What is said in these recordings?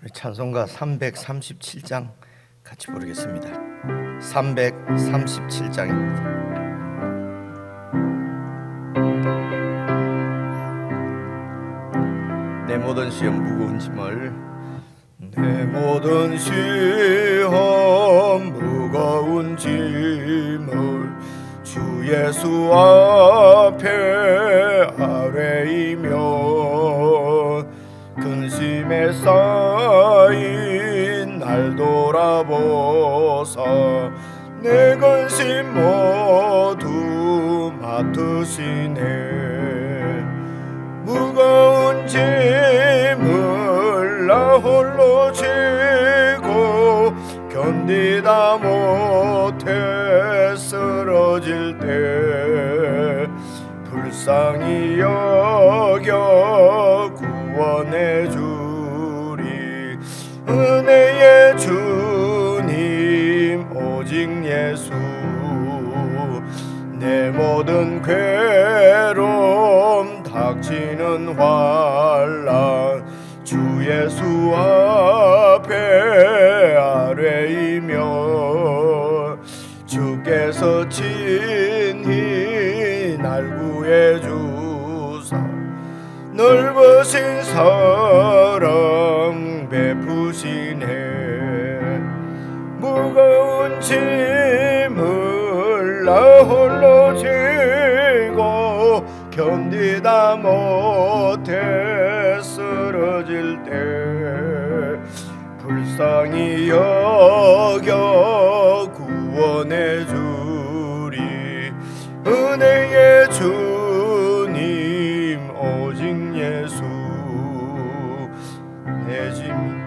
우리 찬송가 337장 같이 부르겠습니다. 337장입니다. 내 모든 시험 무거운 짐을, 내 모든 시험 무거운 짐을 주 예수 앞에 아뢰이며 근심에 쌓인 날 돌아보사 내 근심 모두 맡으시네. 무거운 짐을 나 홀로 지고 견디다 못해 쓰러질 때 불쌍히 여겨 구원해 주리. 은혜의 주님 오직 예수. 내 모든 괴로움 닥치는 환난 주 예수 앞에 아뢰이며 주께서 친히 날 구해 주사 넓으신 사랑 베푸시네. 무거운 짐을 나 홀로 지고 견디다 못해 쓰러질 때 불쌍히 여겨 구원해 주리. 은혜의 주님 오직 예수. 내 짐이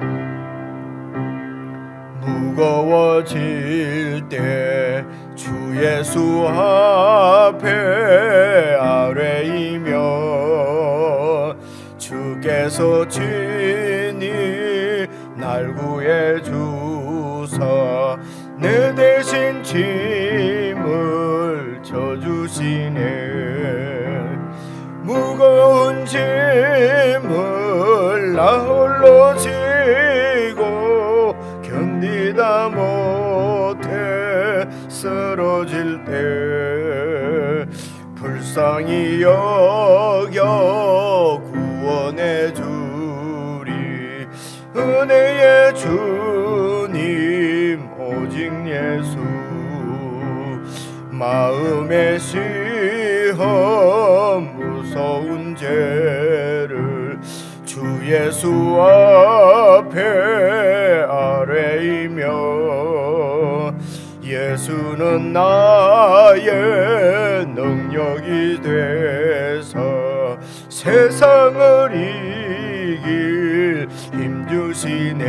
무거워질 때 주 예수 앞에 아뢰이며 주께서 친히 날 구해 주사 내 대신 짐을 져주시네. 무거운 짐을 나 홀로 지고 견디다 못해 쓰러질 때 불쌍히 여겨 구원해 주리. 은혜의 주님 오직 예수. 마음의 시험 무서운 죄를 주 예수 앞에 아뢰이며 예수는 나의 능력이 되사 세상을 이길 힘주시네.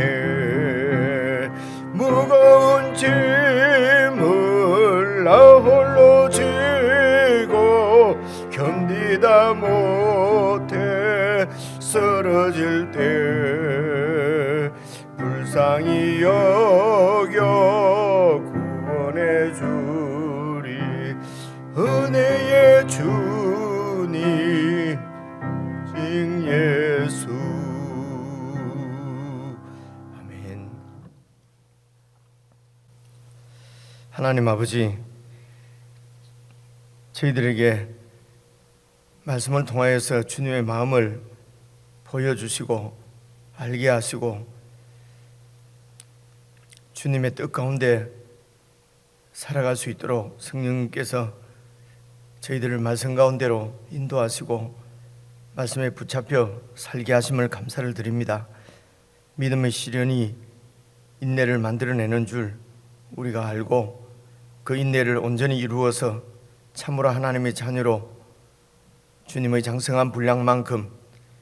무거운 짐을 나 홀로 지고 견디다 못해 쓰러질 때 불쌍히 여겨 구원해 주리. 은혜의 주님 오직 예수. 아멘. 하나님 아버지, 저희들에게 말씀을 통하여서 주님의 마음을 보여주시고 알게 하시고 주님의 뜻 가운데 살아갈 수 있도록 성령님께서 저희들을 말씀 가운데로 인도하시고 말씀에 붙잡혀 살게 하심을 감사를 드립니다. 믿음의 시련이 인내를 만들어내는 줄 우리가 알고 그 인내를 온전히 이루어서 참으로 하나님의 자녀로 주님의 장성한 분량만큼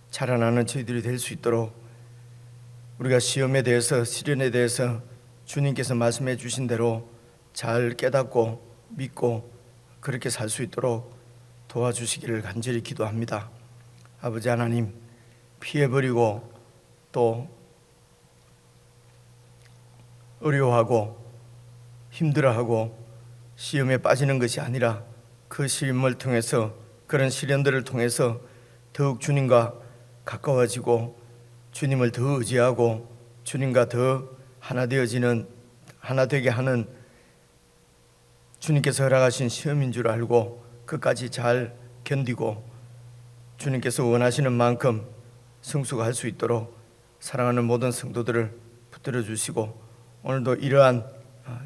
자라나는 저희들이 될 수 있도록 우리가 시험에 대해서 시련에 대해서 주님께서 말씀해 주신 대로 잘 깨닫고 믿고 그렇게 살 수 있도록 도와주시기를 간절히 기도합니다. 아버지 하나님, 피해버리고 또 어려워하고 힘들어하고 시험에 빠지는 것이 아니라 그 시험을 통해서 그런 시련들을 통해서 더욱 주님과 가까워지고 주님을 더 의지하고 주님과 더 하나 되어지는, 하나 되게 하는 주님께서 허락하신 시험인 줄 알고 끝까지 잘 견디고 주님께서 원하시는 만큼 성숙할 수 있도록 사랑하는 모든 성도들을 붙들어 주시고 오늘도 이러한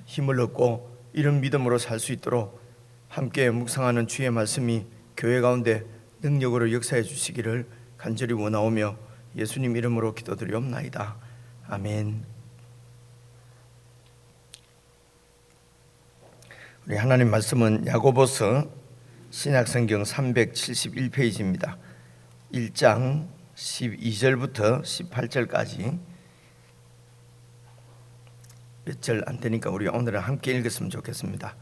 힘을 얻고 이런 믿음으로 살 수 있도록 함께 묵상하는 주의 말씀이 교회 가운데 능력으로 역사해 주시기를 간절히 원하오며 예수님 이름으로 기도드리옵나이다. 아멘. 우리 하나님 말씀은 야고보서 신약성경 371페이지입니다. 1장 12절부터 18절까지 몇 절 안 되니까 우리 오늘은 함께 읽었으면 좋겠습니다.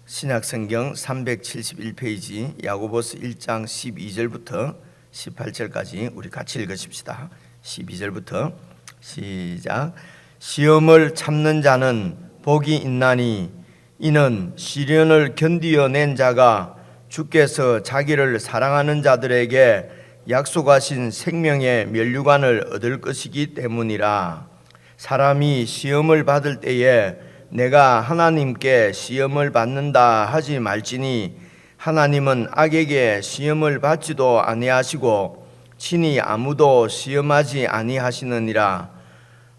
신약성경 371페이지 야고보서 1장 12절부터 18절까지 우리 같이 읽으십시다. 12절부터 시작. 시험을 참는 자는 복이 있나니 이는 시련을 견디어낸 자가 주께서 자기를 사랑하는 자들에게 약속하신 생명의 면류관을 얻을 것이기 때문이라. 사람이 시험을 받을 때에 내가 하나님께 시험을 받는다 하지 말지니 하나님은 악에게 시험을 받지도 아니하시고 친히 아무도 시험하지 아니하시느니라.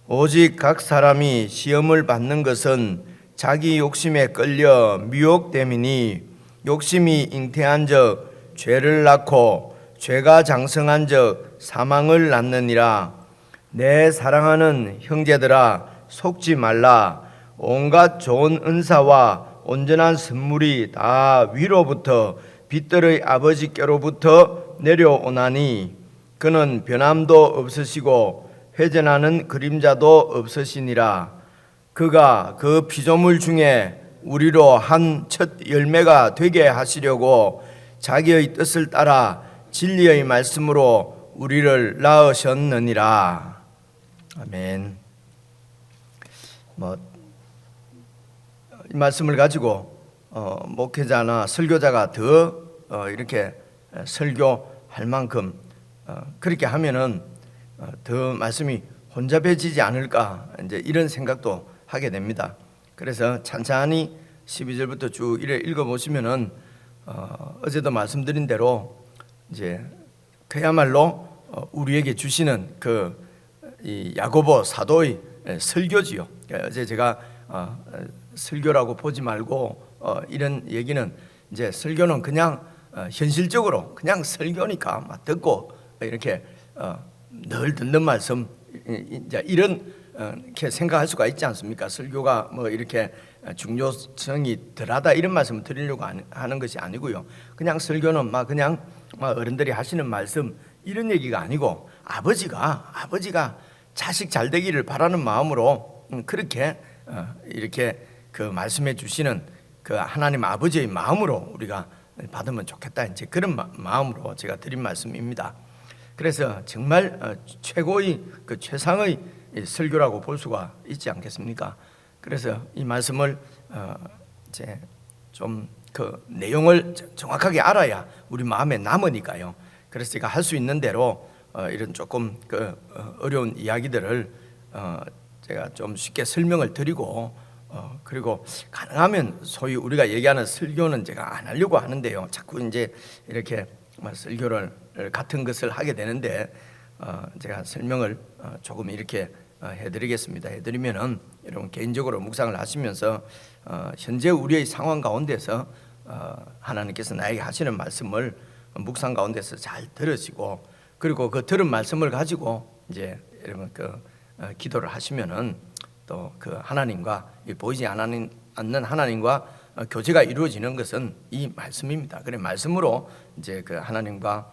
오직 각 사람이 시험을 받는 것은 자기 욕심에 끌려 미혹됨이니 욕심이 잉태한 적 죄를 낳고 죄가 장성한 적 사망을 낳느니라. 내 사랑하는 형제들아 속지 말라. 온갖 좋은 은사와 온전한 선물이 다 위로부터 빛들의 아버지께로부터 내려오나니 그는 변함도 없으시고 회전하는 그림자도 없으시니라. 그가 그 피조물 중에 우리로 한 첫 열매가 되게 하시려고 자기의 뜻을 따라 진리의 말씀으로 우리를 낳으셨느니라. 아멘. 이 말씀을 가지고 목회자나 설교자가 더 이렇게 설교할 만큼 그렇게 하면은 더 말씀이 혼잡해지지 않을까 이제 이런 생각도 하게 됩니다. 그래서 찬찬히 12절부터 쭉 이래 읽어보시면은 어제도 말씀드린 대로 이제 그야말로 우리에게 주시는 이 야고보 사도의 설교지요. 어제 제가 설교라고 보지 말고 이런 얘기는 이제 설교는 그냥 현실적으로 그냥 설교니까 막 듣고 이렇게 늘 듣는 말씀 이제 이렇게 생각할 수가 있지 않습니까? 설교가 뭐 이렇게 중요성이 덜하다 이런 말씀을 드리려고 하는 것이 아니고요. 그냥 설교는 막 그냥 어른들이 하시는 말씀 이런 얘기가 아니고 아버지가 자식 잘 되기를 바라는 마음으로 그렇게 이렇게 그 말씀해 주시는 그 하나님 아버지의 마음으로 우리가 받으면 좋겠다 이제 그런 마음으로 제가 드린 말씀입니다. 그래서 정말 최고의 그 최상의 설교라고 볼 수가 있지 않겠습니까? 그래서 이 말씀을 이제 좀 그 내용을 정확하게 알아야 우리 마음에 남으니까요. 그래서 제가 할 수 있는 대로 이런 조금 그 어려운 이야기들을 제가 좀 쉽게 설명을 드리고 그리고 가능하면 소위 우리가 얘기하는 설교는 제가 안 하려고 하는데요. 자꾸 이제 이렇게 설교를 같은 것을 하게 되는데 제가 설명을 조금 이렇게 해드리면은 여러분 개인적으로 묵상을 하시면서 현재 우리의 상황 가운데서 하나님께서 나에게 하시는 말씀을 묵상 가운데서 잘 들으시고 그리고 그 들은 말씀을 가지고 이제 여러분 기도를 하시면은 또 그 하나님과 보이지 않는 하나님과 교제가 이루어지는 것은 이 말씀입니다. 그래 말씀으로 이제 그 하나님과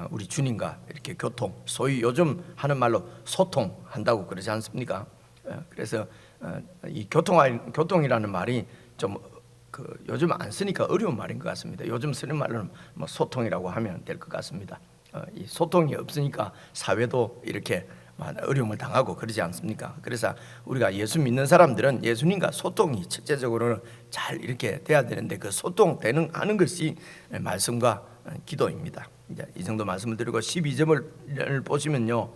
우리 주님과 이렇게 교통, 소위 요즘 하는 말로 소통한다고 그러지 않습니까? 그래서 이 교통이라는 말이 좀 요즘 안 쓰니까 어려운 말인 것 같습니다. 요즘 쓰는 말로는 뭐 소통이라고 하면 될 것 같습니다. 이 소통이 없으니까 사회도 이렇게 어려움을 당하고 그러지 않습니까? 그래서 우리가 예수 믿는 사람들은 예수님과 소통이 첫째적으로는 잘 이렇게 돼야 되는데 그 소통되는 하는 것이 말씀과 기도입니다. 이제 이 정도 말씀을 드리고 12절을 보시면요,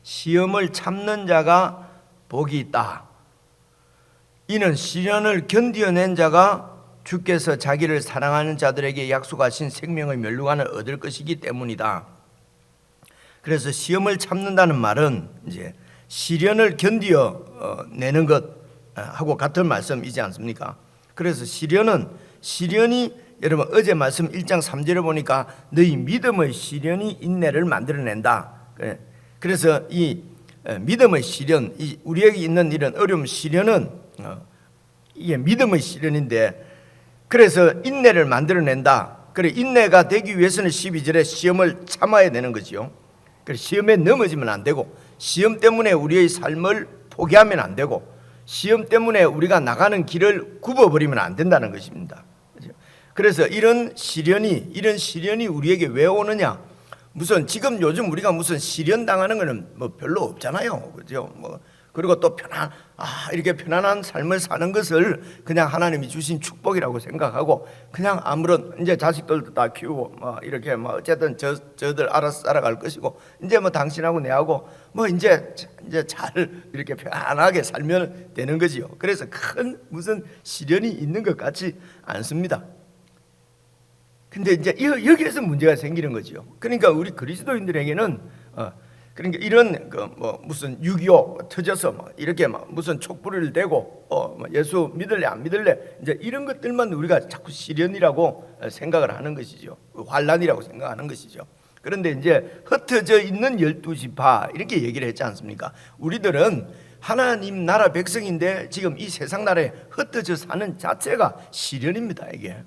시험을 참는 자가 복이 있다. 이는 시련을 견디어낸 자가 주께서 자기를 사랑하는 자들에게 약속하신 생명의 멸류관을 얻을 것이기 때문이다. 그래서 시험을 참는다는 말은 이제 시련을 견디어 내는 것하고 같은 말씀이지 않습니까? 그래서 시련이 여러분 어제 말씀 1장 3절에 보니까 너희 믿음의 시련이 인내를 만들어낸다. 그래서 이 믿음의 시련, 우리에게 있는 이런 어려움 시련은 이게 믿음의 시련인데, 그래서 인내를 만들어낸다. 그래 인내가 되기 위해서는 12절에 시험을 참아야 되는 거지요. 그래 시험에 넘어지면 안 되고, 시험 때문에 우리의 삶을 포기하면 안 되고, 시험 때문에 우리가 나가는 길을 굽어버리면 안 된다는 것입니다. 그래서 이런 시련이 우리에게 왜 오느냐? 무슨 지금 요즘 우리가 무슨 시련 당하는 거는 뭐 별로 없잖아요, 그죠? 그리고 또 이렇게 편안한 삶을 사는 것을 그냥 하나님이 주신 축복이라고 생각하고, 그냥 아무런 이제 자식들도 다 키우고 이렇게 어쨌든 저들 알아서 살아갈 것이고, 이제 당신하고 내하고 이제 잘 이렇게 편안하게 살면 되는 거지요. 그래서 큰 무슨 시련이 있는 것 같지 않습니다. 근데 이제 여기에서 문제가 생기는 거죠. 그러니까 우리 그리스도인들에게는 그러니까 이런 무슨 6.25 터져서 이렇게 무슨 촛불을 대고 예수 믿을래 안 믿을래 이제 이런 것들만 우리가 자꾸 시련이라고 생각을 하는 것이죠. 환난이라고 생각하는 것이죠. 그런데 이제 흩어져 있는 12지파 이렇게 얘기를 했지 않습니까? 우리들은 하나님 나라 백성인데 지금 이 세상 나라에 흩어져 사는 자체가 시련입니다, 이게.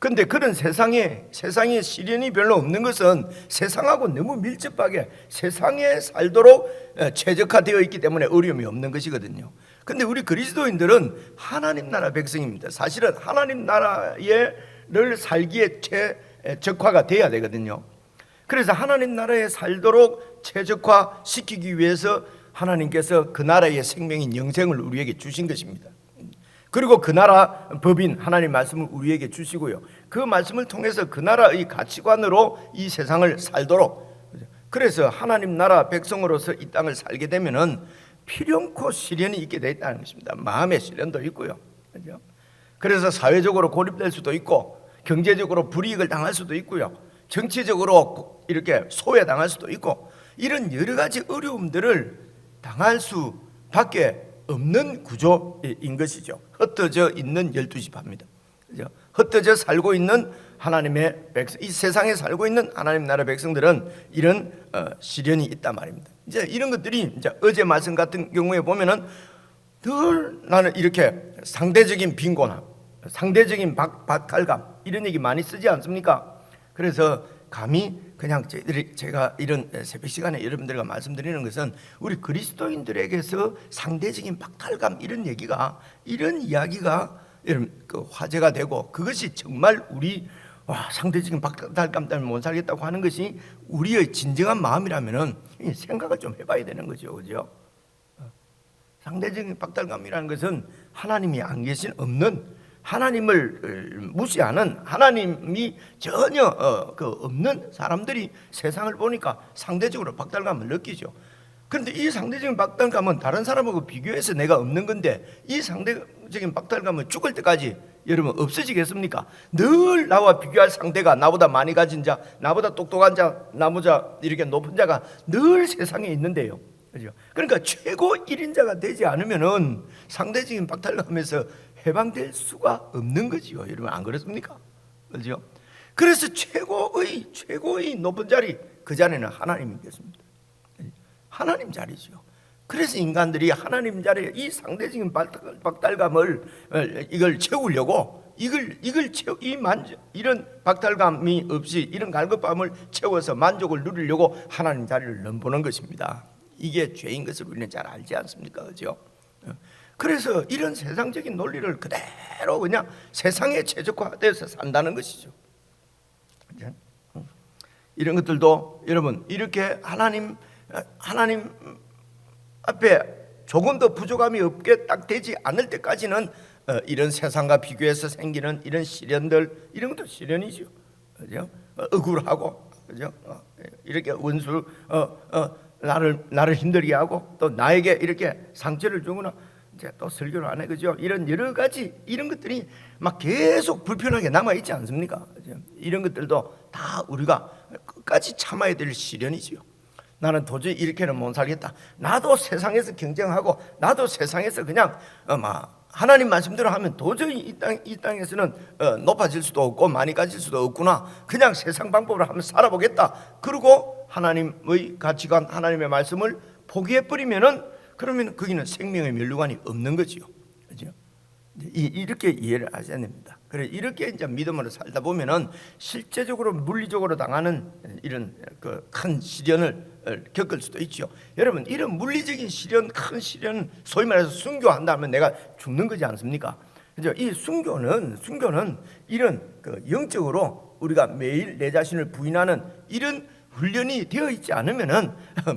근데 그런 세상에 시련이 별로 없는 것은 세상하고 너무 밀접하게 세상에 살도록 최적화되어 있기 때문에 어려움이 없는 것이거든요. 근데 우리 그리스도인들은 하나님 나라 백성입니다. 사실은 하나님 나라를 살기에 최적화가 돼야 되거든요. 그래서 하나님 나라에 살도록 최적화시키기 위해서 하나님께서 그 나라의 생명인 영생을 우리에게 주신 것입니다. 그리고 그 나라 법인 하나님 말씀을 우리에게 주시고요, 그 말씀을 통해서 그 나라의 가치관으로 이 세상을 살도록, 그래서 하나님 나라 백성으로서 이 땅을 살게 되면은 필연코 시련이 있게 돼 있다는 것입니다. 마음의 시련도 있고요, 그렇죠? 그래서 사회적으로 고립될 수도 있고, 경제적으로 불이익을 당할 수도 있고요, 정치적으로 이렇게 소외당할 수도 있고, 이런 여러 가지 어려움들을 당할 수밖에 없는 구조인 것이죠. 흩어져 있는 12지파입니다. 그죠? 흩어져 살고 있는 하나님의 백성, 이 세상에 살고 있는 하나님 나라 백성들은 이런 시련이 있단 말입니다. 이제 이런 것들이 이제 어제 말씀 같은 경우에 보면은 늘 나는 이렇게 상대적인 빈곤함, 상대적인 박탈감 이런 얘기 많이 쓰지 않습니까? 그래서 감히 그냥 제가 이런 새벽 시간에 여러분들과 말씀드리는 것은 우리 그리스도인들에게서 상대적인 박탈감 이런 이야기가 여러분 화제가 되고, 그것이 정말 우리 상대적인 박탈감 때문에 못 살겠다고 하는 것이 우리의 진정한 마음이라면은 생각을 좀 해봐야 되는 거죠, 그죠? 상대적인 박탈감이라는 것은 하나님이 안 계신 없는, 하나님을 무시하는, 하나님이 전혀 없는 사람들이 세상을 보니까 상대적으로 박탈감을 느끼죠. 그런데 이 상대적인 박탈감은 다른 사람하고 비교해서 내가 없는 건데, 이 상대적인 박탈감은 죽을 때까지 여러분 없어지겠습니까? 늘 나와 비교할 상대가, 나보다 많이 가진 자, 나보다 똑똑한 자, 나보다 이렇게 높은 자가 늘 세상에 있는데요, 그죠? 그러니까 최고 1인자가 되지 않으면은 상대적인 박탈감에서 해방될 수가 없는 거지요, 여러분. 안 그렇습니까? 그렇죠? 그래서 최고의 높은 자리, 그 자리는 하나님이 계십니다. 하나님 자리죠. 그래서 인간들이 하나님 자리에 이 상대적인 박탈감을 이걸 채우려고 이런 박탈감이 없이 이런 갈급함을 채워서 만족을 누리려고 하나님 자리를 넘보는 것입니다. 이게 죄인 것을 우리는 잘 알지 않습니까? 그렇죠? 그래서 이런 세상적인 논리를 그대로 그냥 세상에 최적화돼서 산다는 것이죠. 이런 것들도 여러분 이렇게 하나님 앞에 조금 더 부족함이 없게 딱 되지 않을 때까지는 이런 세상과 비교해서 생기는 이런 시련들, 이런 것도 시련이죠, 그죠? 억울하고, 그죠? 이렇게 원수 나를 힘들게 하고 또 나에게 이렇게 상처를 주거나 이제 또 설교를 안 해, 그죠? 이런 여러 가지 이런 것들이 막 계속 불편하게 남아 있지 않습니까? 그죠? 이런 것들도 다 우리가 끝까지 참아야 될 시련이지요. 나는 도저히 이렇게는 못 살겠다. 나도 세상에서 경쟁하고 나도 세상에서 그냥 하나님 말씀대로 하면 도저히 이 땅에서는 높아질 수도 없고 많이 가질 수도 없구나. 그냥 세상 방법으로 한번 살아보겠다. 그리고 하나님의 가치관, 하나님의 말씀을 포기해버리면은 그러면 거기는 생명의 면류관이 없는 거지요. 그죠? 이렇게 이해를 하셔야 됩니다. 그래 이렇게 이제 믿음으로 살다 보면은 실제적으로 물리적으로 당하는 이런 그 큰 시련을 겪을 수도 있죠. 여러분 이런 물리적인 시련, 큰 시련, 소위 말해서 순교한다면 내가 죽는 거지 않습니까? 그죠? 이 순교는 이런 그 영적으로 우리가 매일 내 자신을 부인하는 이런 훈련이 되어 있지 않으면은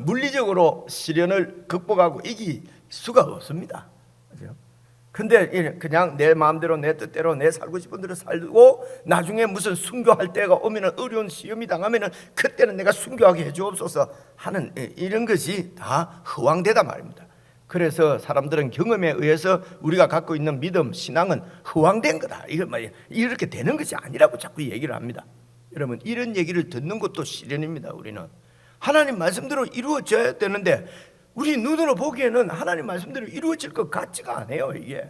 물리적으로 시련을 극복하고 이길 수가 없습니다. 그죠? 근데 그냥 내 마음대로 내 뜻대로 내 살고 싶은 대로 살고 나중에 무슨 순교할 때가 오면은 어려운 시험이 당하면은 그때는 내가 순교하게 해주옵소서 하는 이런 것이 다 허황되다 말입니다. 그래서 사람들은 경험에 의해서 우리가 갖고 있는 믿음, 신앙은 허황된 거다. 이거 이렇게 되는 것이 아니라고 자꾸 얘기를 합니다. 여러분 이런 얘기를 듣는 것도 시련입니다. 우리는 하나님 말씀대로 이루어져야 되는데 우리 눈으로 보기에는 하나님 말씀대로 이루어질 것 같지가 않아요. 이게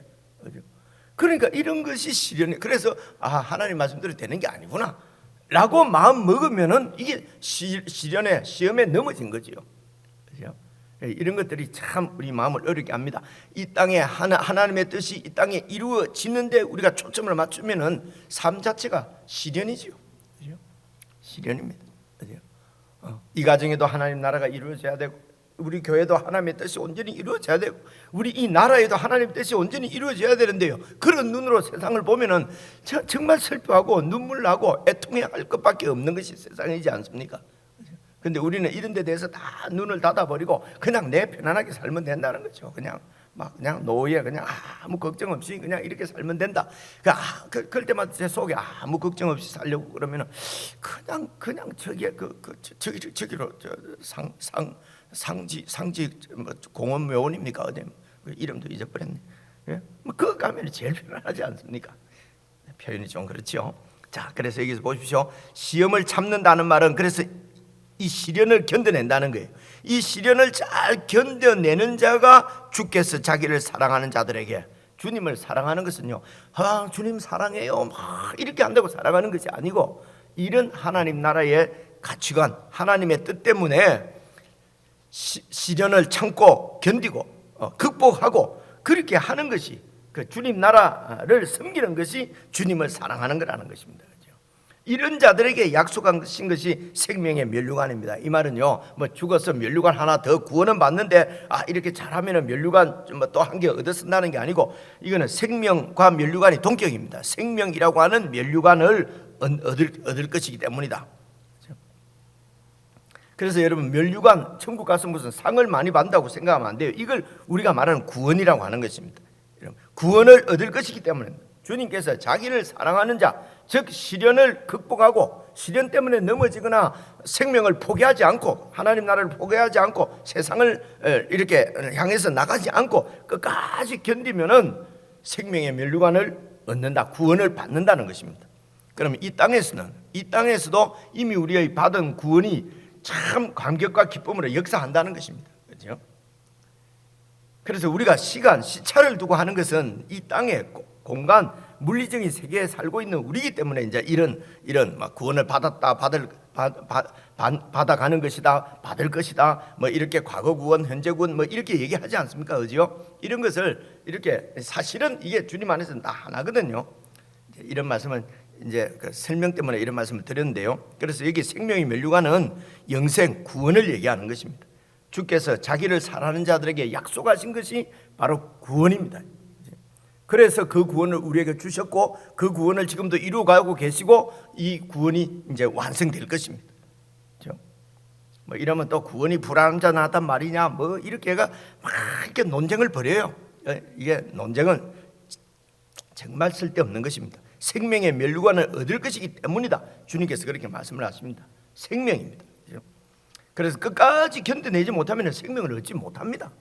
그러니까 이런 것이 시련이. 그래서 하나님 말씀대로 되는 게 아니구나 라고 마음 먹으면은 이게 시련에 시험에 넘어진 거지요. 그죠? 이런 것들이 참 우리 마음을 어렵게 합니다. 이 땅에 하나님의 뜻이 이 땅에 이루어지는데 우리가 초점을 맞추면은 삶 자체가 시련이지요. 그죠? 시련입니다. 그죠? 이 가정에도 하나님 나라가 이루어져야 되고 우리 교회도 하나님의 뜻이 온전히 이루어져야 되고 우리 이 나라에도 하나님의 뜻이 온전히 이루어져야 되는데요, 그런 눈으로 세상을 보면은 정말 슬퍼하고 눈물 나고 애통해야 할 것밖에 없는 것이 세상이지 않습니까? 근데 우리는 이런 데 대해서 다 눈을 닫아버리고 그냥 내 편안하게 살면 된다는 거죠. 그냥 노예 그냥 아무 걱정 없이 그냥 이렇게 살면 된다. 그럴 때마다 제 속에 아무 걱정 없이 살려고 그러면은 그냥 저기로 상지 공원 묘원입니까? 어디 이름도 잊어버렸네. 예? 그거 가면 제일 편안하지 않습니까? 표현이 좀 그렇죠. 자, 그래서 여기서 보십시오. 시험을 참는다는 말은 그래서 이 시련을 견뎌낸다는 거예요. 이 시련을 잘 견뎌내는 자가 주께서 자기를 사랑하는 자들에게, 주님을 사랑하는 것은요, 주님 사랑해요 이렇게 한다고 사랑하는 것이 아니고, 이런 하나님 나라의 가치관, 하나님의 뜻 때문에 시련을 참고 견디고 극복하고 그렇게 하는 것이, 그 주님 나라를 섬기는 것이 주님을 사랑하는 거라는 것입니다. 이런 자들에게 약속하신 것이 생명의 면류관입니다. 이 말은요, 죽어서 면류관 하나 더 구원은 받는데 이렇게 잘하면 면류관 또 한 개 얻어 쓴다는 게 아니고, 이거는 생명과 면류관이 동격입니다. 생명이라고 하는 면류관을 얻을 것이기 때문이다. 그래서 여러분, 면류관 천국 가서 무슨 상을 많이 받는다고 생각하면 안 돼요. 이걸 우리가 말하는 구원이라고 하는 것입니다. 구원을 얻을 것이기 때문에 주님께서 자기를 사랑하는 자, 즉 시련을 극복하고 시련 때문에 넘어지거나 생명을 포기하지 않고 하나님 나라를 포기하지 않고 세상을 이렇게 향해서 나가지 않고 끝까지 견디면은 생명의 면류관을 얻는다, 구원을 받는다는 것입니다. 그러면 이 땅에서도 이미 우리의 받은 구원이 참 감격과 기쁨으로 역사한다는 것입니다. 그렇죠? 그래서 우리가 시차를 두고 하는 것은 이 땅의 공간, 물리적인 세계에 살고 있는 우리이기 때문에 이제 이런 구원을 받았다, 받아가는 것이다, 받을 것이다, 이렇게 과거 구원, 현재 구원 이렇게 얘기하지 않습니까? 그죠? 이런 것을 이렇게 사실은 이게 주님 안에서는 다 하나거든요. 이런 말씀은 이제 그 설명 때문에 이런 말씀을 드렸는데요. 그래서 여기 생명의 면류관은 영생, 구원을 얘기하는 것입니다. 주께서 자기를 사랑하는 자들에게 약속하신 것이 바로 구원입니다. 그래서 그 구원을 우리에게 주셨고 그 구원을 지금도 이루어가고 계시고 이 구원이 이제 완성될 것입니다. 그렇죠? 이러면 또 구원이 불완전하단 말이냐 이렇게가 막 이렇게 논쟁을 벌여요. 이게 논쟁은 정말 쓸데없는 것입니다. 생명의 면류관을 얻을 것이기 때문이다. 주님께서 그렇게 말씀을 하십니다. 생명입니다. 그렇죠? 그래서 끝까지 견뎌내지 못하면 생명을 얻지 못합니다.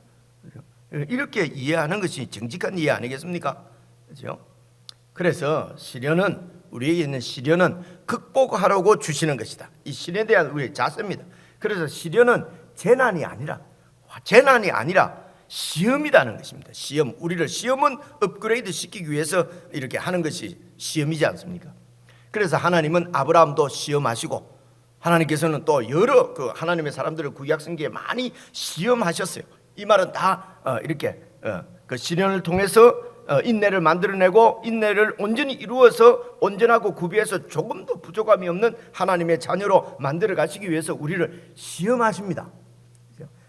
이렇게 이해하는 것이 정직한 이해 아니겠습니까? 그렇죠? 그래서 시련은, 우리에게 있는 시련은 극복하라고 주시는 것이다. 이 시련에 대한 우리의 자세입니다. 그래서 시련은 재난이 아니라 시험이라는 것입니다. 시험, 우리를 시험은 업그레이드 시키기 위해서 이렇게 하는 것이 시험이지 않습니까? 그래서 하나님은 아브라함도 시험하시고, 하나님께서는 또 여러 그 하나님의 사람들을 구약성경에 많이 시험하셨어요. 이 말은 다 이렇게 그 시련을 통해서 인내를 만들어내고, 인내를 온전히 이루어서 온전하고 구비해서 조금도 부족함이 없는 하나님의 자녀로 만들어 가시기 위해서 우리를 시험하십니다.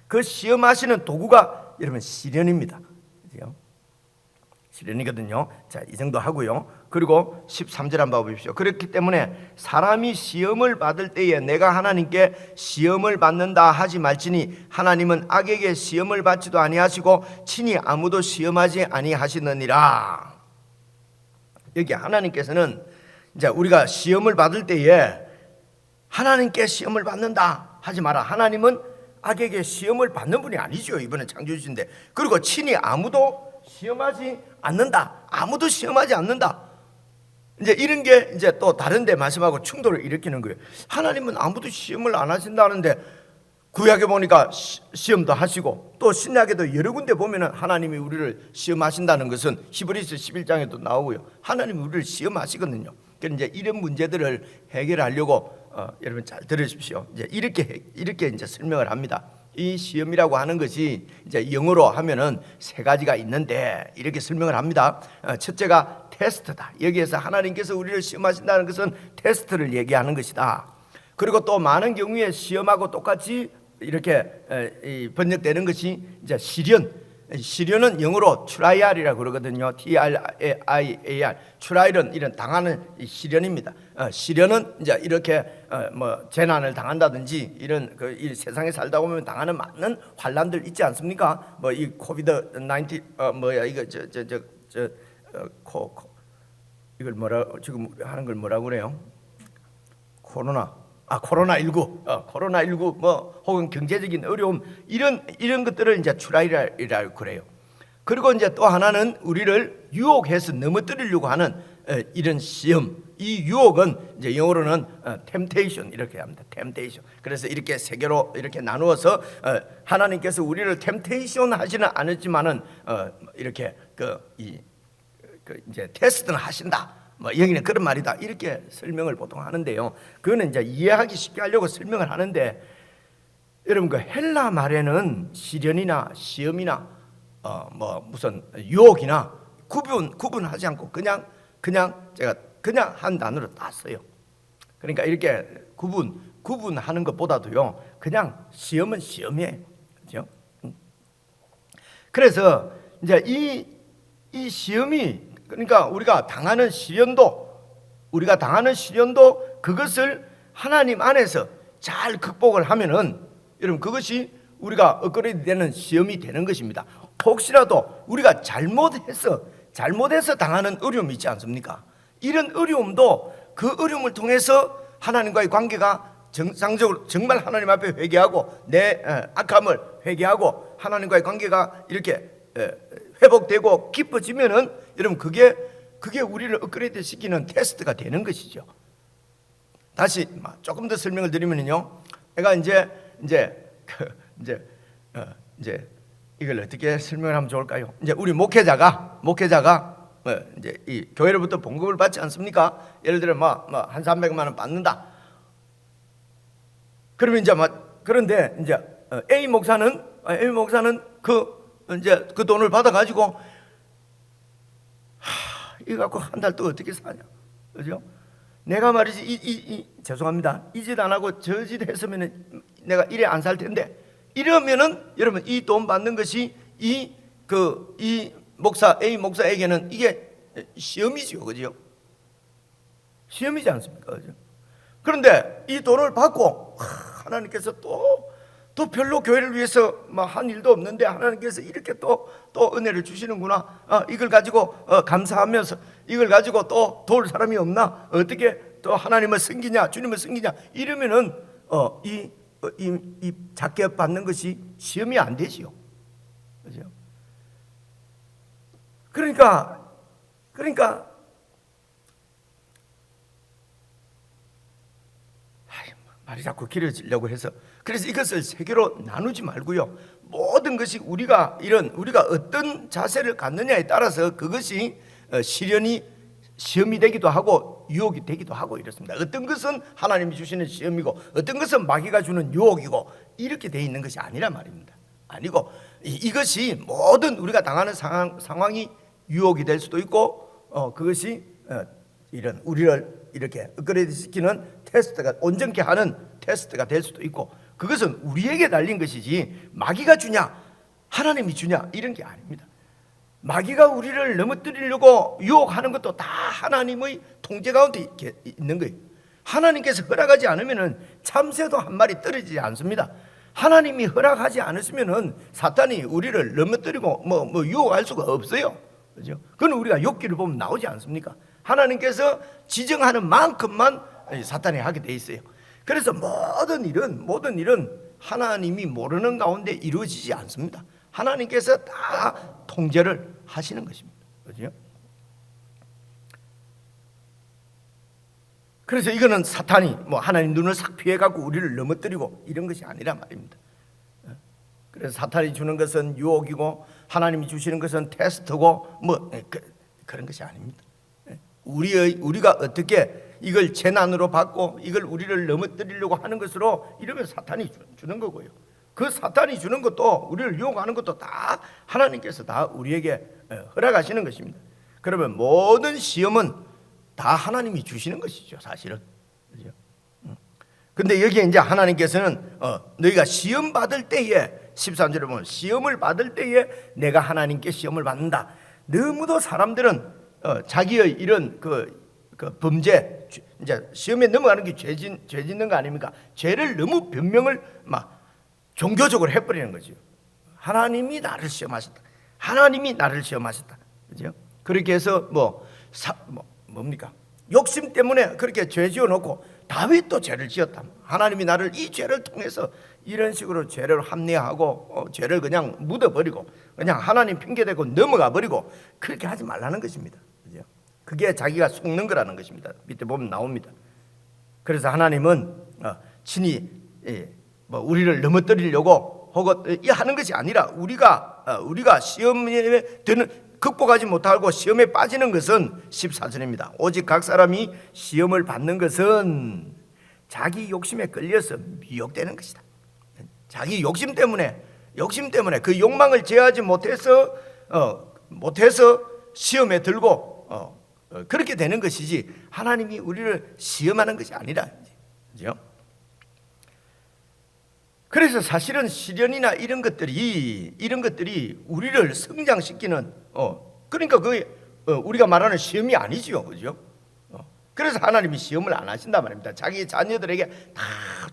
그 시험하시는 도구가 여러분 시련입니다. 시련이거든요. 자, 이 정도 하고요. 그리고 13절 한번 보십시오. 그렇기 때문에 사람이 시험을 받을 때에 내가 하나님께 시험을 받는다 하지 말지니 하나님은 악에게 시험을 받지도 아니하시고 친히 아무도 시험하지 아니하시느니라. 여기 하나님께서는 이제 우리가 시험을 받을 때에 하나님께 시험을 받는다 하지 마라. 하나님은 악에게 시험을 받는 분이 아니죠. 이번에 창조주신데. 그리고 친히 아무도 시험하지 않는다. 아무도 시험하지 않는다. 이제 이런 게 이제 또 다른 데 말씀하고 충돌을 일으키는 거예요. 하나님은 아무도 시험을 안 하신다는데 구약에 보니까 시험도 하시고, 또 신약에도 여러 군데 보면은 하나님이 우리를 시험하신다는 것은 히브리서 11장에도 나오고요. 하나님이 우리를 시험하시거든요. 그래서 이제 이런 문제들을 해결하려고 여러분 잘 들으십시오. 이제 이렇게 이제 설명을 합니다. 이 시험이라고 하는 것이 이제 영어로 하면은 세 가지가 있는데 이렇게 설명을 합니다. 첫째가 테스트다. 여기에서 하나님께서 우리를 시험하신다는 것은 테스트를 얘기하는 것이다. 그리고 또 많은 경우에 시험하고 똑같이 이렇게 번역되는 것이 이제 시련. 시련은 영어로 트라이알이라고 그러거든요. TRIAR. 트라이얼은 이런 당하는 시련입니다. 시련은 이제 이렇게 뭐 재난을 당한다든지 이런 이 세상에 살다 보면 당하는 많은 환란들 있지 않습니까? 뭐 이 코비드 19 뭐야 이거 이걸 뭐라 지금 하는 걸 뭐라고 그래요? 코로나19, 코로나19 뭐 혹은 경제적인 어려움 이런 것들을 이제 트라이얼이라고 그래요. 그리고 이제 또 하나는 우리를 유혹해서 넘어뜨리려고 하는 이런 시험. 이 유혹은 이제 영어로는 temptation 이렇게 합니다. temptation. 그래서 이렇게 세 개로 이렇게 나누어서 하나님께서 우리를 temptation 하지는 않았지만은 이렇게 이제 테스트는 하신다. 뭐 여기는 그런 말이다. 이렇게 설명을 보통 하는데요. 그거는 이제 이해하기 쉽게 하려고 설명을 하는데, 여러분 그 헬라 말에는 시련이나 시험이나 뭐 무슨 유혹이나 구분하지 않고 그냥 제가 그냥 한 단어로 땄어요. 그러니까 이렇게 구분하는 것보다도요, 그냥 시험은 시험이에요. 그렇죠? 그래서 이제 이 시험이, 그러니까 우리가 당하는 시련도 그것을 하나님 안에서 잘 극복을 하면은 여러분 그것이 우리가 업그레이드 되는 시험이 되는 것입니다. 혹시라도 우리가 잘못해서 당하는 어려움이 있지 않습니까? 이런 어려움도 그 어려움을 통해서 하나님과의 관계가 정상적으로 정말 하나님 앞에 회개하고 내 악함을 회개하고 하나님과의 관계가 이렇게 회복되고 깊어지면은 여러분 그게 우리를 업그레이드 시키는 테스트가 되는 것이죠. 다시 조금 더 설명을 드리면요, 내가 이제 이걸 어떻게 설명을 하면 좋을까요? 이제 우리 목회자가 이제 이 교회로부터 봉급을 받지 않습니까? 예를 들어 한 300만 원 받는다. 그러면 이제 그런데 이제 A 목사는 그 돈을 받아가지고 이거 갖고 한 달 또 어떻게 사냐, 그죠? 내가 말이지 죄송합니다. 이 짓 안 하고 저 짓 했으면 내가 이래 안 살 텐데, 이러면은 여러분 이 돈 받는 것이 이 목사 A 목사에게는 이게 시험이죠, 그죠? 시험이지 않습니까, 그죠? 그런데 이 돈을 받고 하나님께서 또 별로 교회를 위해서 한 일도 없는데 하나님께서 이렇게 또 은혜를 주시는구나. 이걸 가지고 감사하면서 이걸 가지고 또 도울 사람이 없나? 어떻게 또 하나님을 섬기냐, 주님을 섬기냐? 이러면은 이 작게 받는 것이 시험이 안 되지요. 그죠? 그러니까 말이 자꾸 길어지려고 해서, 그래서 이것을 세 개로 나누지 말고요, 모든 것이 우리가 어떤 자세를 갖느냐에 따라서 그것이 시험이 되기도 하고 유혹이 되기도 하고 이렇습니다. 어떤 것은 하나님이 주시는 시험이고 어떤 것은 마귀가 주는 유혹이고 이렇게 돼 있는 것이 아니란 말입니다. 아니고 이것이 모든 우리가 당하는 상황이 유혹이 될 수도 있고 그것이 이런 우리를 이렇게 업그레이드 시키는 테스트가, 온전케 하는 테스트가 될 수도 있고, 그것은 우리에게 달린 것이지 마귀가 주냐 하나님이 주냐 이런 게 아닙니다. 마귀가 우리를 넘어뜨리려고 유혹하는 것도 다 하나님의 통제 가운데 있는 거예요. 하나님께서 허락하지 않으면 참새도 한 마리 떨어지지 않습니다. 하나님이 허락하지 않으시면 사탄이 우리를 넘어뜨리고 유혹할 수가 없어요. 그죠? 그건 우리가 욥기를 보면 나오지 않습니까? 하나님께서 지정하는 만큼만 사탄이 하게 돼 있어요. 그래서 모든 일은 하나님이 모르는 가운데 이루어지지 않습니다. 하나님께서 다 통제를 하시는 것입니다. 그죠? 그래서 이거는 사탄이 하나님 눈을 싹 피해갖고 우리를 넘어뜨리고 이런 것이 아니라 말입니다. 그래서 사탄이 주는 것은 유혹이고 하나님이 주시는 것은 테스트고 그런 것이 아닙니다. 우리가 어떻게 이걸 재난으로 받고 이걸 우리를 넘어뜨리려고 하는 것으로 이러면 사탄이 주는 거고요. 그 사탄이 주는 것도, 우리를 유혹하는 것도 다 하나님께서 다 우리에게 허락하시는 것입니다. 그러면 모든 시험은 다 하나님이 주시는 것이죠, 사실은. 그죠? 근데 여기에 이제 하나님께서는 너희가 시험 받을 때에, 13절에 보면 시험을 받을 때에 내가 하나님께 시험을 받는다. 너무도 사람들은 자기의 이런 그 범죄, 이제 시험에 넘어가는 게 죄 짓는 거 아닙니까? 죄를 너무 변명을 종교적으로 해버리는 거죠. 하나님이 나를 시험하셨다. 하나님이 나를 시험하셨다. 그죠? 그렇게 해서 뭡니까? 욕심 때문에 그렇게 죄 지어놓고 다윗도 죄를 지었다. 하나님이 나를 이 죄를 통해서 이런 식으로 죄를 합리화하고 죄를 그냥 묻어버리고 그냥 하나님 핑계대고 넘어가 버리고 그렇게 하지 말라는 것입니다. 그죠? 그게 자기가 속는 거라는 것입니다. 밑에 보면 나옵니다. 그래서 하나님은 친히 우리를 넘어뜨리려고 혹은 하는 것이 아니라 우리가 시험에 극복하지 못하고 시험에 빠지는 것은 14절입니다. 오직 각 사람이 시험을 받는 것은 자기 욕심에 끌려서 미혹되는 것이다. 자기 욕심 때문에 그 욕망을 제어하지 못해서 시험에 들고 그렇게 되는 것이지 하나님이 우리를 시험하는 것이 아니라, 그죠? 그래서 사실은 시련이나 이런 것들이 우리를 성장시키는 그러니까 우리가 말하는 시험이 아니지요, 그죠? 그래서 하나님이 시험을 안 하신단 말입니다. 자기 자녀들에게 다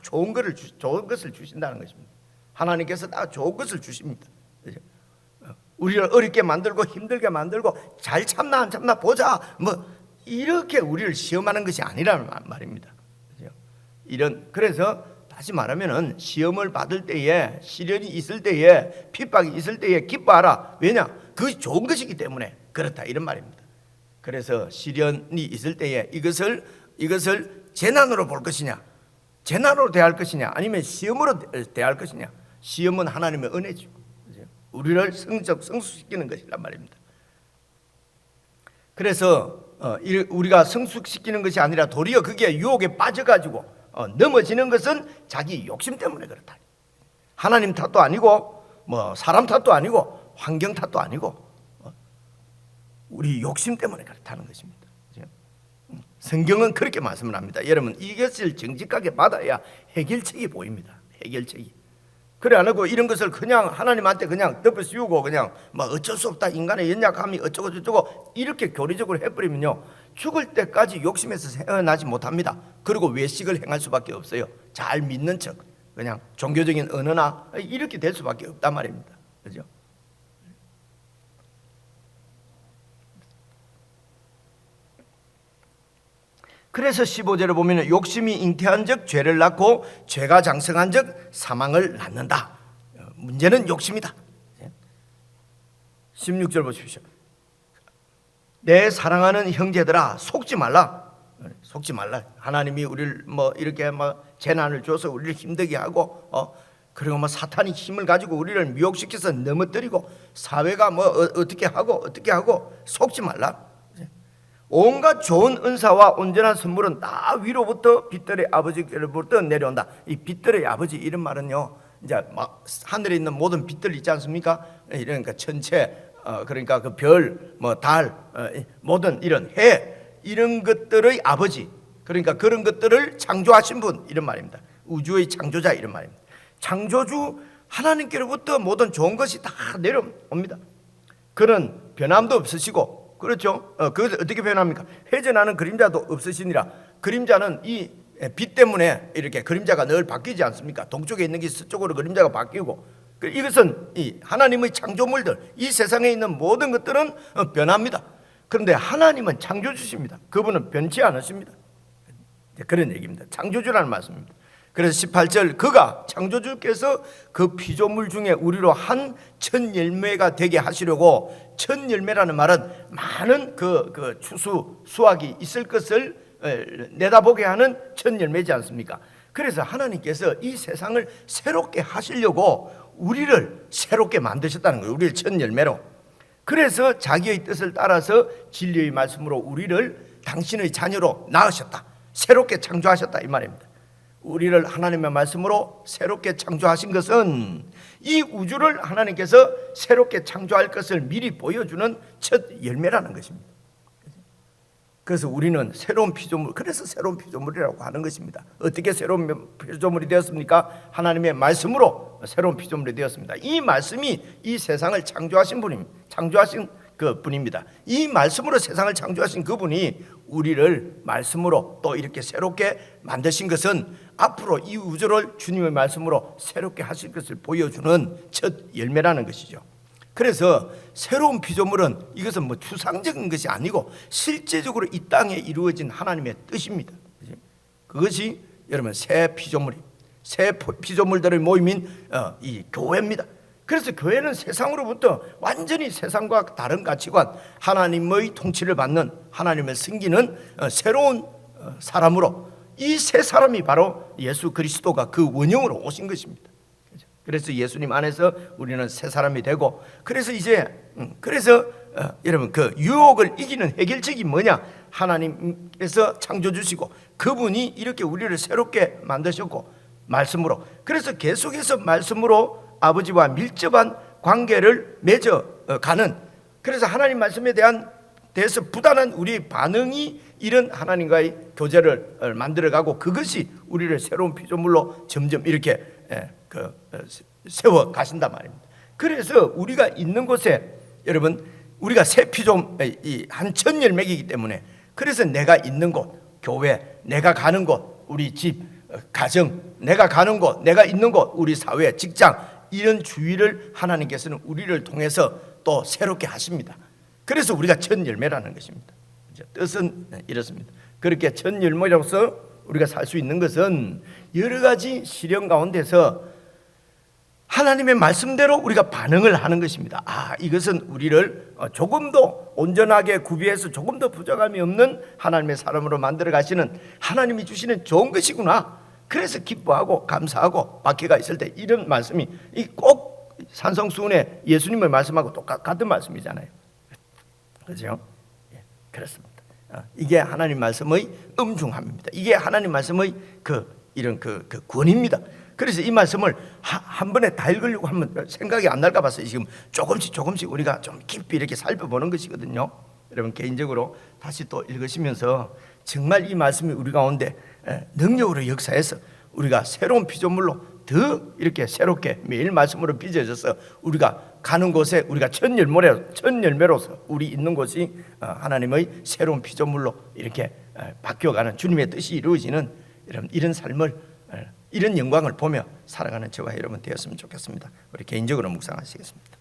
좋은 것을 주신다는 것입니다. 하나님께서 다 좋은 것을 주십니다. 그죠? 우리를 어렵게 만들고 힘들게 만들고 잘 참나 안 참나 보자 이렇게 우리를 시험하는 것이 아니라는 말입니다. 그죠? 그래서 다시 말하면은 시험을 받을 때에, 시련이 있을 때에, 핍박이 있을 때에 기뻐하라. 왜냐? 그것이 좋은 것이기 때문에 그렇다, 이런 말입니다. 그래서 시련이 있을 때에 이것을 재난으로 볼 것이냐, 재난으로 대할 것이냐, 아니면 시험으로 대할 것이냐. 시험은 하나님의 은혜죠. 우리를 성숙시키는 것이란 말입니다. 그래서 우리가 성숙시키는 것이 아니라 도리어 그게 유혹에 빠져가지고 넘어지는 것은 자기 욕심 때문에 그렇다. 하나님 탓도 아니고 사람 탓도 아니고 환경 탓도 아니고 우리 욕심 때문에 그렇다는 것입니다. 성경은 그렇게 말씀을 합니다. 여러분, 이것을 정직하게 받아야 해결책이 보입니다. 해결책이. 그래 안 하고 이런 것을 그냥 하나님한테 그냥 덮어씌우고 그냥 어쩔 수 없다, 인간의 연약함이 어쩌고 저쩌고 이렇게 교리적으로 해버리면요, 죽을 때까지 욕심에서 헤어나지 못합니다. 그리고 외식을 행할 수밖에 없어요. 잘 믿는 척, 그냥 종교적인 언어나 이렇게 될 수밖에 없단 말입니다. 그죠? 그래서 15절에 보면 욕심이 잉태한 적 죄를 낳고 죄가 장성한 적 사망을 낳는다. 문제는 욕심이다. 16절 보십시오. 내 사랑하는 형제들아 속지 말라. 속지 말라. 하나님이 우리를 이렇게 재난을 줘서 우리를 힘들게 하고 그리고 사탄이 힘을 가지고 우리를 미혹시켜서 넘어뜨리고 사회가 어떻게 하고 속지 말라. 온갖 좋은 은사와 온전한 선물은 다 위로부터 빛들의 아버지께로부터 내려온다. 이 빛들의 아버지 이런 말은요, 이제 하늘에 있는 모든 빛들 있지 않습니까? 그러니까 천체, 그러니까 그 별, 달, 모든 이런 해, 이런 것들의 아버지, 그러니까 그런 것들을 창조하신 분 이런 말입니다. 우주의 창조자 이런 말입니다. 창조주 하나님께로부터 모든 좋은 것이 다 내려옵니다. 그는 변함도 없으시고, 그렇죠? 그것을 어떻게 표현합니까? 회전하는 그림자도 없으시니라. 그림자는 이 빛 때문에 이렇게 그림자가 늘 바뀌지 않습니까? 동쪽에 있는 게 서쪽으로 그림자가 바뀌고, 이것은 이 하나님의 창조물들, 이 세상에 있는 모든 것들은 변합니다. 그런데 하나님은 창조주십니다. 그분은 변치 않으십니다. 그런 얘기입니다. 창조주라는 말씀입니다. 그래서 18절, 그가 창조주께서 그 피조물 중에 우리로 한 첫 열매가 되게 하시려고, 첫 열매라는 말은 많은 그 추수 수확이 있을 것을 내다보게 하는 첫 열매지 않습니까? 그래서 하나님께서 이 세상을 새롭게 하시려고 우리를 새롭게 만드셨다는 거예요. 우리를 첫 열매로. 그래서 자기의 뜻을 따라서 진리의 말씀으로 우리를 당신의 자녀로 낳으셨다. 새롭게 창조하셨다 이 말입니다. 우리를 하나님의 말씀으로 새롭게 창조하신 것은 이 우주를 하나님께서 새롭게 창조할 것을 미리 보여주는 첫 열매라는 것입니다. 그래서 우리는 새로운 피조물, 그래서 새로운 피조물이라고 하는 것입니다. 어떻게 새로운 피조물이 되었습니까? 하나님의 말씀으로 새로운 피조물이 되었습니다. 이 말씀이 이 세상을 창조하신 분입니다. 창조하신 그 분입니다. 이 말씀으로 세상을 창조하신 그분이 우리를 말씀으로 또 이렇게 새롭게 만드신 것은 앞으로 이 우주를 주님의 말씀으로 새롭게 하실 것을 보여주는 첫 열매라는 것이죠. 그래서 새로운 피조물은 이것은 추상적인 것이 아니고 실제적으로 이 땅에 이루어진 하나님의 뜻입니다. 그것이 여러분 새 피조물들의 모임인 이 교회입니다. 그래서 교회는 세상으로부터 완전히 세상과 다른 가치관, 하나님의 통치를 받는, 하나님을 섬기는 새로운 사람으로, 이 새 사람이 바로 예수 그리스도가 그 원형으로 오신 것입니다. 그래서 예수님 안에서 우리는 새 사람이 되고, 그래서 여러분 그 유혹을 이기는 해결책이 뭐냐? 하나님께서 창조주시고 그분이 이렇게 우리를 새롭게 만드셨고 말씀으로, 그래서 계속해서 말씀으로 아버지와 밀접한 관계를 맺어가는, 그래서 하나님 말씀에 대해서 부단한 우리 반응이 이런 하나님과의 교제를 만들어가고, 그것이 우리를 새로운 피조물로 점점 이렇게 세워 가신단 말입니다. 그래서 우리가 있는 곳에 여러분 우리가 새 피조 한 첫 열매이기 때문에, 그래서 내가 있는 곳 교회, 내가 가는 곳 우리 집 가정, 내가 가는 곳 내가 있는 곳 우리 사회 직장, 이런 주의를 하나님께서는 우리를 통해서 또 새롭게 하십니다. 그래서 우리가 첫 열매라는 것입니다. 뜻은 이렇습니다. 그렇게 첫 열매로서 우리가 살 수 있는 것은 여러 가지 시련 가운데서 하나님의 말씀대로 우리가 반응을 하는 것입니다. 이것은 우리를 조금 더 온전하게 구비해서 조금 더 부족함이 없는 하나님의 사람으로 만들어 가시는 하나님이 주시는 좋은 것이구나. 그래서 기뻐하고 감사하고 박해가 있을 때 이런 말씀이 꼭 산성수훈의 예수님의 말씀하고 똑같은 말씀이잖아요. 그렇죠? 그렇습니다. 이게 하나님 말씀의 엄중함입니다. 이게 하나님 말씀의 이런 권위입니다. 그래서 이 말씀을 한 번에 다 읽으려고 하면 생각이 안 날까 봐서 지금 조금씩 우리가 좀 깊이 이렇게 살펴보는 것이거든요. 여러분 개인적으로 다시 또 읽으시면서 정말 이 말씀이 우리 가운데 능력으로 역사해서 우리가 새로운 피조물로 더 이렇게 새롭게 매일 말씀으로 빚어져서 우리가 가는 곳에 우리가 첫 열매로서 우리 있는 곳이 하나님의 새로운 피조물로 이렇게 바뀌어가는 주님의 뜻이 이루어지는 이런 삶을, 이런 영광을 보며 살아가는 저와 여러분 되었으면 좋겠습니다. 우리 개인적으로 묵상하시겠습니다.